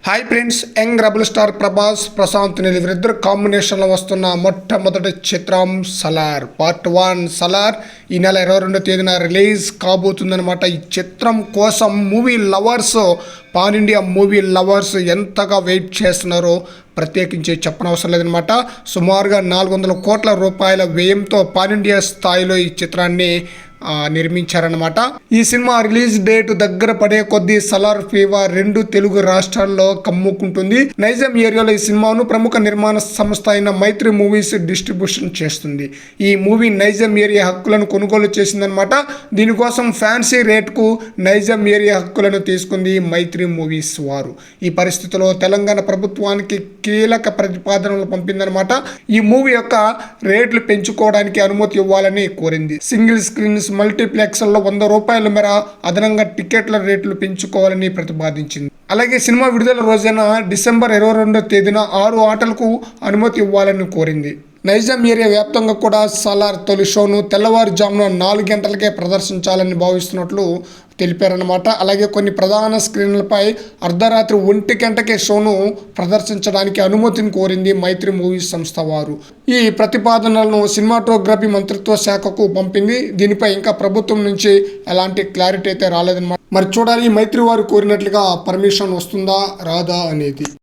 Hi friends, young rebel star Prabhas, Prashanth Neel వీరిద్దరు కాంబినేషన్లో వస్తున్న మొట్టమొదటి చిత్రం సలార్ పార్ట్ 1 సలార్ ఈ నెల 22వ తేదీన రిలీజ్ కాబోతుందన్నమాట. ఈ చిత్రం కోసం movie lovers, pan India movie lovers ఎంతగా వెయిట్ చేస్తున్నారో ప్రత్యేకించి చెప్పనవసరం లేదనమాట. సుమారుగా 400 కోట్ల రూపాయల వ్యయంతో పాన్ ఇండియా స్థాయిలో ఈ చిత్రాన్ని నిర్మించారనమాట. ఈ సినిమా రిలీజ్ డేట్ దగ్గర పడే కొద్దీ సలార్ ఫీవర్ 2 తెలుగు రాష్ట్రాల్లో కమ్ముకుంటుంది. నైజాం ఏరియాలో ఈ సినిమాను ప్రముఖ నిర్మాణ సంస్థ అయిన మైత్రి మూవీస్ డిస్ట్రిబ్యూషన్ చేస్తుంది. ఈ మూవీ నైజాం ఏరియా హక్కులను కొనుగోలు చేసిందనమాట. దీనికోసం ఫ్యాన్సీ రేట్కు నైజాం ఏరియా హక్కులను తీసుకుంది మైత్రి మూవీస్ వారు. ఈ పరిస్థితిలో తెలంగాణ ప్రభుత్వానికి కీలక ప్రతిపాదనలు పంపిందనమాట. ఈ మూవీ యొక్క రేట్లు పెంచుకోవడానికి అనుమతి ఇవ్వాలని కోరింది. సింగిల్ స్క్రీన్స్ మల్టీప్లెక్స్లో ₹100 మేర అదనంగా టికెట్ల రేట్లు పెంచుకోవాలని ప్రతిపాదించింది. అలాగే సినిమా విడుదల రోజైన డిసెంబర్ 22వ తేదీన 6 ఆటలకు అనుమతి ఇవ్వాలని కోరింది. నైజాం ఏరియా వ్యాప్తంగా కూడా సలార్ తొలి షోను తెల్లవారుజామున 4 గంటలకే ప్రదర్శించాలని భావిస్తున్నట్లు తెలిపారన్నమాట. అలాగే కొన్ని ప్రధాన స్క్రీన్లపై అర్ధరాత్రి 1 గంటకే షోను ప్రదర్శించడానికి అనుమతిని కోరింది మైత్రి మూవీస్ సంస్థ వారు. ఈ ప్రతిపాదనలను సినిమాటోగ్రఫీ మంత్రిత్వ శాఖకు పంపింది. దీనిపై ఇంకా ప్రభుత్వం నుంచి ఎలాంటి క్లారిటీ అయితే రాలేదన్నమాట. మరి చూడాలి మైత్రి వారు కోరినట్లుగా పర్మిషన్ వస్తుందా రాదా అనేది.